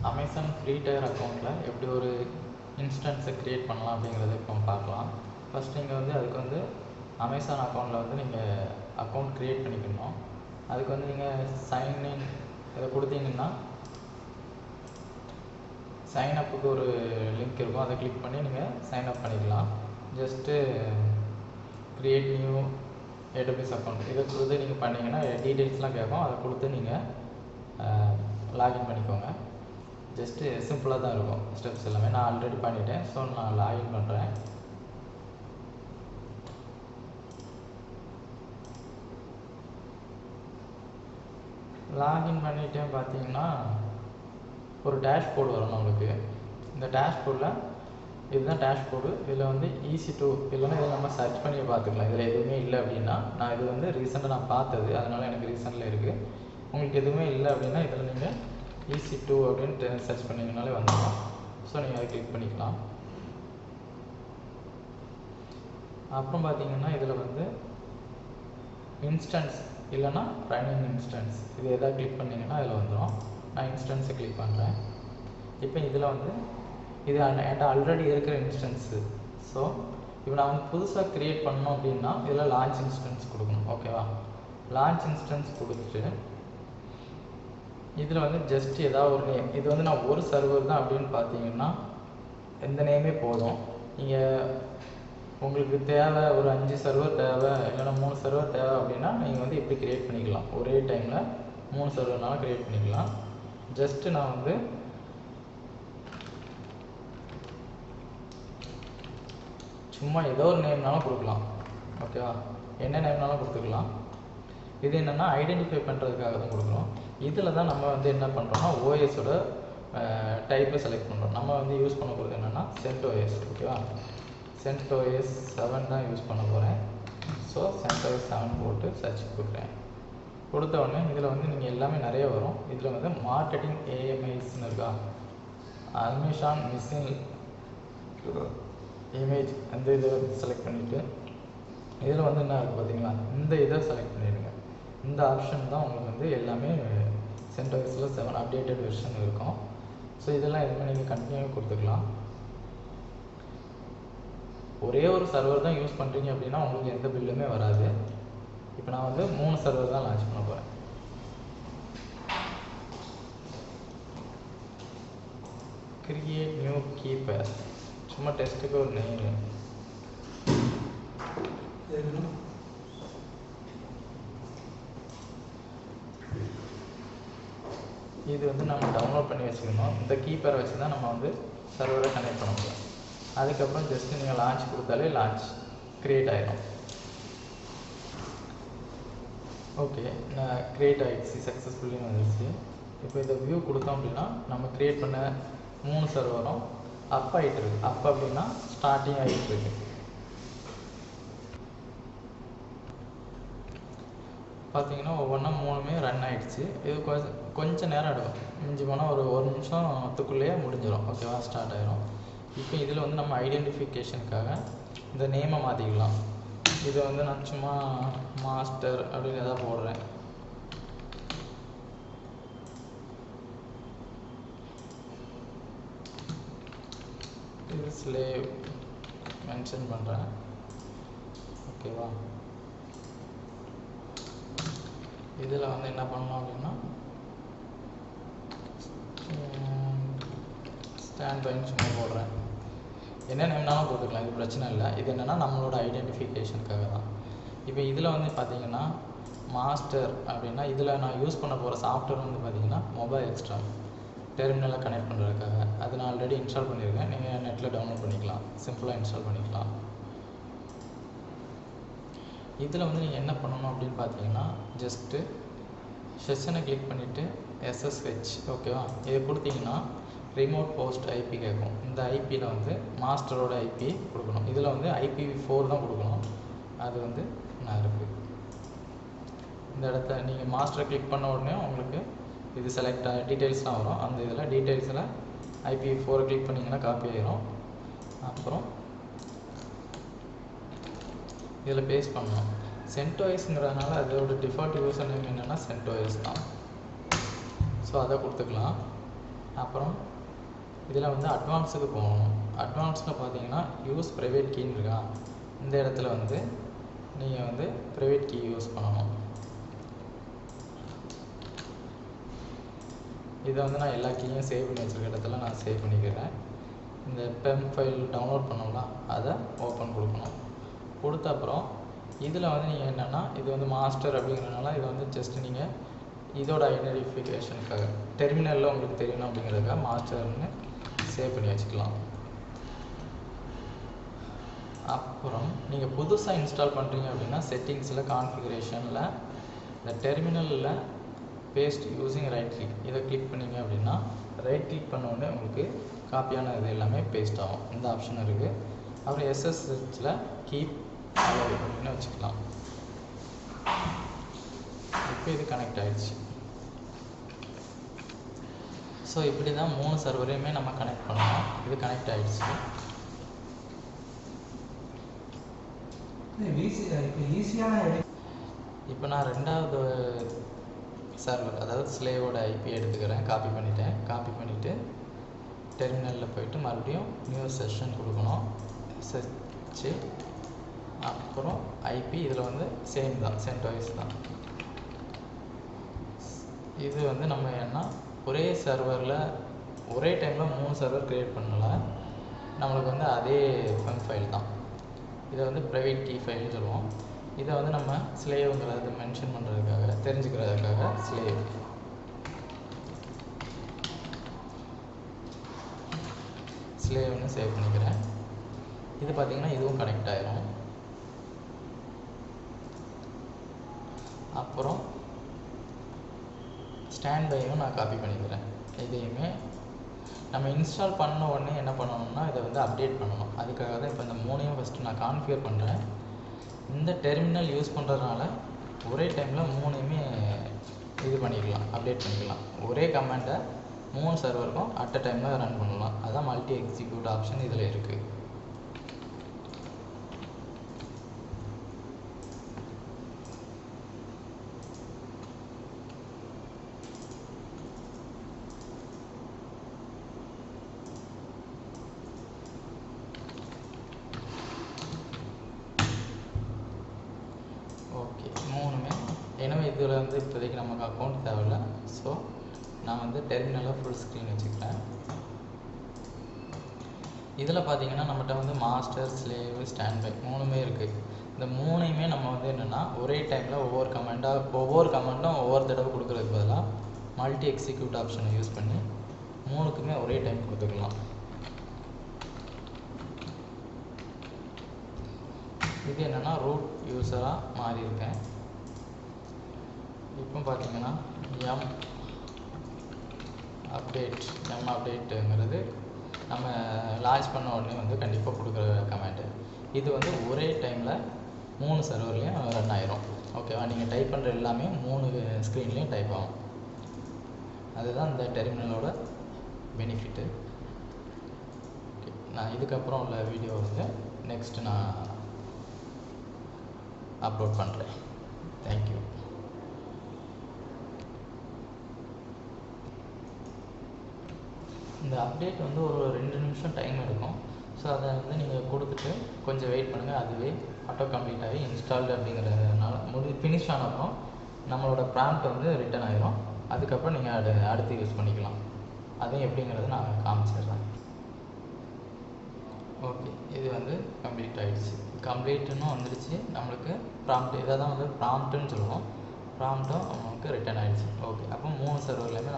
Amazon free tyre அக்கௌண்ட்டில் எப்படி ஒரு இன்ஸ்டன்ஸை க்ரியேட் பண்ணலாம் அப்படிங்கிறத இப்போ பார்க்கலாம். ஃபஸ்ட் நீங்கள் வந்து அதுக்கு வந்து அமேசான் அக்கௌண்ட்டில் வந்து நீங்கள் அக்கௌண்ட் க்ரியேட் பண்ணிக்கணும். அதுக்கு வந்து நீங்கள் சைன்இன் இதை கொடுத்தீங்கன்னா சைன் அப்புக்கு ஒரு லிங்க் இருக்கும், அதை கிளிக் பண்ணி நீங்கள் சைன் அப் பண்ணிக்கலாம். Just create new AWS account இதை கொடுத்து நீங்கள் பண்ணிங்கன்னா டீட்டெயில்ஸ்லாம் கேட்கும், அதை கொடுத்து நீங்கள் லாகின் பண்ணிக்கோங்க. ஜஸ்ட்டு சிம்பிளாக தான் இருக்கும் ஸ்டெப்ஸ் எல்லாமே. நான் ஆல்ரெடி பண்ணிட்டேன், ஸோ நான் லாகின் பண்ணுறேன். லாகின் பண்ணிட்டேன். பார்த்தீங்கன்னா ஒரு டேஷ்போர்டு வரும் நம்மளுக்கு. இந்த டேஷ்போர்டில் இதுதான் டேஷ்போர்டு. இதில் வந்து ஈஸி டு இல்லைன்னா இதில் நம்ம சர்ச் பண்ணி பார்த்துக்கலாம். இதில் எதுவுமே இல்லை அப்படின்னா, நான் இது வந்து ரீசெண்டாக நான் பார்த்தது, அதனால் எனக்கு ரீசெண்டில் இருக்குது. உங்களுக்கு எதுவுமே இல்லை அப்படின்னா இதில் நீங்கள் ஈஸி டு அப்படின்ட்டு சர்ச் பண்ணிங்கனாலே வந்துடும். ஸோ நீங்கள் அதை கிளிக் பண்ணிக்கலாம். அப்புறம் பார்த்தீங்கன்னா இதில் வந்து இன்ஸ்டன்ஸ் இல்லைன்னா ரன்னிங் இன்ஸ்டன்ஸ் இது எதாவது கிளிக் பண்ணிங்கன்னா அதில் வந்துடும். நான் இன்ஸ்டன்ஸை கிளிக் பண்ணுறேன். இப்போ இதில் வந்து இது என்கிட்ட ஆல்ரெடி இருக்கிற இன்ஸ்டன்ஸு. ஸோ இப்போ நான் வந்து புதுசாக க்ரியேட் பண்ணோம் அப்படின்னா இதில் லான்ச் இன்ஸ்டன்ஸ் கொடுக்கணும். ஓகேவா? லான்ச் இன்ஸ்டன்ஸ் கொடுத்துட்டு இதில் வந்து ஜஸ்ட் ஏதாவது ஒரு நேம், இது வந்து நான் ஒரு சர்வர் தான் அப்படின்னு பார்த்தீங்கன்னா எந்த நேமே போதும். நீங்கள் உங்களுக்கு தேவை ஒரு 5 சர்வர் தேவை இல்லைன்னா 3 சர்வர் தேவை அப்படின்னா நீங்கள் வந்து இப்படி க்ரியேட் பண்ணிக்கலாம். ஒரே டைமில் 3 சர்வர்னாலும் க்ரியேட் பண்ணிக்கலாம். ஜஸ்ட்டு நான் வந்து சும்மா ஏதோ ஒரு நேம்னாலும் கொடுக்கலாம். ஓகேவா? என்ன நேம்னாலும் கொடுத்துக்கலாம். இது என்னென்னா ஐடென்டிஃபை பண்ணுறதுக்காக தான் கொடுக்குறோம். இதில் தான் நம்ம வந்து என்ன பண்ணுறோம்னா ஓஎஸோட டைப்பை செலக்ட் பண்ணுறோம். நம்ம வந்து யூஸ் பண்ண போகிறது என்னென்னா CentOS. ஓகேவா? CentOS 7 தான் யூஸ் பண்ண போகிறேன். ஸோ CentOS 7 போட்டு சர்ச் கொடுக்குறேன். கொடுத்த உடனே இதில் வந்து நீங்கள் எல்லாமே நிறைய வரும். இதில் வந்து மார்க்கெட்டிங் AMIஸ்ன்னு இருக்கா, அமேசான் மிஷின் இமேஜ் அந்த இதை வந்து செலக்ட் பண்ணிவிட்டு இதில் வந்து என்ன இருக்குது பார்த்தீங்களா, இந்த இதை செலக்ட் பண்ணிடுங்க. இந்த ஆப்ஷன் தான் உங்களுக்கு வந்து எல்லாமே CentOSல 7 அப்டேட்டட் வெர்ஷன் இருக்கும். ஸோ இதெல்லாம் எதுவுமே நீங்கள் கண்டினியூ கொடுத்துக்கலாம். ஒரே ஒரு சர்வர் தான் யூஸ் பண்ணுறீங்க அப்படின்னா உங்களுக்கு எந்த பில்லுமே வராது. இப்போ நான் வந்து 3 சர்வர் தான் லான்ச் பண்ண போகிறேன். கிரியேட் நியூ கீப்பர், சும்மா டெஸ்ட்டுக்கு ஒரு நேம். இது வந்து நம்ம டவுன்லோட் பண்ணி வச்சுக்கணும். இந்த கீப்பரை வச்சு தான் நம்ம வந்து சர்வரை கனெக்ட் பண்ண முடியும். அதுக்கப்புறம் ஜஸ்ட்டு நீங்கள் லான்ச் கொடுத்தாலே லான்ச் க்ரியேட் ஆகிடும். ஓகே, நான் க்ரியேட் ஆகிடுச்சு, சக்ஸஸ்ஃபுல்லி வந்துடுச்சு. இப்போ இதை வியூ கொடுத்தோம் அப்படின்னா நம்ம க்ரியேட் பண்ண 3 சர்வரும் அப் ஆகிட்டு இருக்கு. அப் அப்படின்னா ஸ்டார்டிங் ஆகிட்டு இருக்கு. பார்த்தீங்கன்னா ஒவ்வொன்றா 3மே ரன் ஆகிடுச்சு. இது கொஞ்சம் நேரம் எடுக்கும். மிஞ்சி போனால் ஒரு 1 நிமிஷத்துக்குள்ளேயே முடிஞ்சிடும். ஓகேவா? ஸ்டார்ட் ஆகிடும். இப்போ இதில் வந்து நம்ம ஐடென்டிஃபிகேஷனுக்காக இந்த நேமை மாற்றிக்கலாம். இதை வந்து நான் சும்மா மாஸ்டர் அப்படின்னு எதாவது போடுறேன். இது ஸ்லேவ் மென்ஷன் பண்ணுறேன். ஓகேவா? இதில் வந்து என்ன பண்ணணும் அப்படின்னா ஸ்டாண்ட் பைன்னு சும்மா போடுறேன். என்ன நேம்னாலும் கொடுத்துக்கலாம், இது பிரச்சனை இல்லை. இது என்னென்னா நம்மளோட ஐடென்டிஃபிகேஷனுக்காக தான். இப்போ இதில் வந்து பார்த்தீங்கன்னா மாஸ்டர் அப்படின்னா இதில் நான் யூஸ் பண்ண போகிற சாஃப்ட்வேர் வந்து பார்த்தீங்கன்னா mobaXterm, டெர்மினலை கனெக்ட் பண்ணுறதுக்காக. அது நான் ஆல்ரெடி இன்ஸ்டால் பண்ணியிருக்கேன். நீங்கள் நெட்டில் டவுன்லோட் பண்ணிக்கலாம், சிம்பிளாக இன்ஸ்டால் பண்ணிக்கலாம். இதில் வந்து நீங்கள் என்ன பண்ணணும் அப்படின்னு பார்த்தீங்கன்னா ஜஸ்ட்டு செஷனை கிளிக் பண்ணிவிட்டு SSH, ஓகேவா, இதை கொடுத்தீங்கன்னா ரிமோட் ஹோஸ்ட் ஐபி கேட்கும். இந்த ஐபியில் வந்து மாஸ்டரோட ஐபி கொடுக்கணும். இதில் வந்து IPv4 தான் கொடுக்கணும். அது வந்து நான் இருக்குது. இந்த இடத்த நீங்கள் மாஸ்டரை கிளிக் பண்ண உடனே உங்களுக்கு இது செலக்ட் டீட்டெயில்ஸ்லாம் வரும். அந்த இதில் டீட்டெயில்ஸில் IPv4 கிளிக் பண்ணிங்கன்னா காப்பி ஆகிரும். அப்புறம் இதில் பேஸ்ட் பண்ணணும். CentOSங்கிறதுனால அதோட டிஃபால்ட் யூசர் நேம் என்னென்னா CentOS தான். ஸோ அதை கொடுத்துக்கலாம். அப்புறம் இதில் வந்து அட்வான்ஸுக்கு போகணும். அட்வான்ஸில் பார்த்தீங்கன்னா யூஸ் ப்ரைவேட் கீன்னு இருக்கா, இந்த இடத்துல வந்து நீங்கள் வந்து ப்ரைவேட் கீ யூஸ் பண்ணணும். இதை வந்து நான் எல்லா கீயும் சேவ் பண்ணி வச்சுருக்க இடத்துல நான் சேவ் பண்ணிக்கிறேன். இந்த பெம் ஃபைல் டவுன்லோட் பண்ணோம்னா அதை ஓப்பன் கொடுக்கணும். கொடுத்த அப்புறம் இதில் வந்து நீங்கள் என்னென்னா, இது வந்து மாஸ்டர் அப்படிங்கிறதுனால இதை வந்து ஜஸ்ட் நீங்கள் இதோட ஐடென்டிஃபிகேஷனுக்காக டெர்மினலில் உங்களுக்கு தெரியணும் அப்படிங்கிறதுக்காக மாஸ்டர்னு சேவ் பண்ணி வச்சுக்கலாம். அப்புறம் நீங்கள் புதுசாக இன்ஸ்டால் பண்ணுறீங்க அப்படின்னா செட்டிங்ஸில் கான்ஃபிகரேஷனில் இந்த டெர்மினலில் பேஸ்ட் யூஸிங் ரைட் கிளிக் இதை கிளிக் பண்ணிங்க அப்படின்னா ரைட் கிளிக் பண்ண உடனே உங்களுக்கு காப்பியான இது எல்லாமே பேஸ்ட் ஆகும். இந்த ஆப்ஷன் இருக்குது. அப்புறம் எஸ்எஸ்ஹெச்சில் கீப் அலோவ் அப்படின்னு வச்சுக்கலாம். இப்போ இது கனெக்ட் ஆகிடுச்சு. ஸோ இப்படி தான் 3 சர்வரையுமே நம்ம கனெக்ட் பண்ணோம். இது கனெக்ட் ஆகிடுச்சு. இப்போ நான் 2வது சர்வர் அதாவது ஸ்லேவோட ஐபி எடுத்துக்கிறேன். காப்பி பண்ணிவிட்டு டெர்மினலில் போயிட்டு மறுபடியும் நியூ செஷன் கொடுக்கணும். செச்சு அப்புறம் ஐபி இதில் வந்து சேம் தான், சென்ட்வைஸ் தான். இது வந்து நம்ம என்ன ஒரே சர்வரில் ஒரே டைமில் 3 சர்வர் க்ரியேட் பண்ணல, நம்மளுக்கு வந்து அதே ஃபைல் தான். இதை வந்து ப்ரைவேட் கீ ஃபைல்னு சொல்லுவோம். இதை வந்து நம்ம ஸ்லேவுங்கிறத மென்ஷன் பண்ணுறதுக்காக தெரிஞ்சுக்கிறதுக்காக ஸ்லேவ்னு சேவ் பண்ணிக்கிறேன். இது பார்த்திங்கன்னா இதுவும் கனெக்ட் ஆகிரும். அப்புறம் ஸ்டாண்ட் பையும் நான் காப்பி பண்ணிக்கிறேன். இதையுமே நம்ம இன்ஸ்டால் பண்ண உடனே என்ன பண்ணணும்னா இதை வந்து அப்டேட் பண்ணணும். அதுக்காக தான் இப்போ இந்த 3ஐயும் ஃபஸ்ட்டு நான் கான்ஃபிகர் பண்ணுறேன். இந்த டெர்மினல் யூஸ் பண்ணுறதுனால ஒரே டைமில் 3ஐயுமே இது பண்ணிக்கலாம், அப்டேட் பண்ணிக்கலாம். ஒரே கமாண்டை 3 சர்வருக்கும் அட் அ டைமில் ரன் பண்ணலாம். அதுதான் மல்டி எக்ஸிக்யூட் ஆப்ஷன் இதில் இருக்குது. ஓகே, 3மே. எனவே இதில் வந்து இப்போதைக்கு நமக்கு அக்கௌண்ட் தேவையில்லை. ஸோ நான் வந்து டெர்மினலாக ஃபுல் ஸ்க்ரீன் வச்சுக்கிறேன். இதில் பார்த்தீங்கன்னா நம்மகிட்ட வந்து மாஸ்டர், ஸ்லேவ், ஸ்டாண்ட் பை 3மே இருக்குது. இந்த 3ஐயுமே நம்ம வந்து என்னென்னா ஒரே டைமில் ஒவ்வொரு கமாண்டும் ஒவ்வொரு தடவை கொடுக்குறதுக்கு பதிலாக மல்டி எக்ஸிக்யூட் ஆப்ஷனை யூஸ் பண்ணி 3க்குமே ஒரே டைம் கொடுத்துக்கலாம். இது என்னென்னா ரூட் யூஸராக மாறி இருக்கேன். இப்போ பார்த்தீங்கன்னா எம் அப்டேட்டுங்கிறது நம்ம லான்ச் பண்ண உடனே வந்து கண்டிப்பாக கொடுக்குற கமெண்ட்டு. இது வந்து ஒரே டைமில் 3 சர்வர்லேயும் ரன் ஆயிரும். ஓகேவா, நீங்கள் டைப் பண்ணுற எல்லாமே 3 ஸ்க்ரீன்லேயும் டைப் ஆகும். அதுதான் இந்த டெர்மினலோட பெனிஃபிட்டு. ஓகே, நான் இதுக்கப்புறம் உள்ள வீடியோ வந்து நெக்ஸ்ட்டு நான் அப்லோட் பண்ணுறேன். தேங்க்யூ. இந்த அப்டேட் வந்து ஒரு 2 நிமிஷம் டைம் எடுக்கும். ஸோ அதை வந்து நீங்கள் கொடுத்துட்டு கொஞ்சம் வெயிட் பண்ணுங்கள். அதுவே ஆட்டோ கம்ப்ளீட் ஆகி இன்ஸ்டால்டு அப்படிங்கிறதுனால ஃபினிஷ் ஆனப்பறம் நம்மளோட ப்ராம்ப்ட் வந்து ரிட்டன் ஆகிரும். அதுக்கப்புறம் நீங்கள் அடுத்து யூஸ் பண்ணிக்கலாம். அதையும் எப்படிங்கிறத நான் காமிச்சிடுறேன். ஓகே, இது வந்து கம்ப்ளீட் ஆகிடுச்சு. கம்ப்ளீட்டுன்னு வந்துடுச்சு. நம்மளுக்கு ப்ராம்ப்ட் இதை தான் வந்து ப்ராம்ப்ட்டுன்னு சொல்லுவோம். ப்ராம்ப்ட்டும் நமக்கு ரிட்டன் ஆகிடுச்சு. ஓகே, அப்போ 3 சர்வர்லேயுமே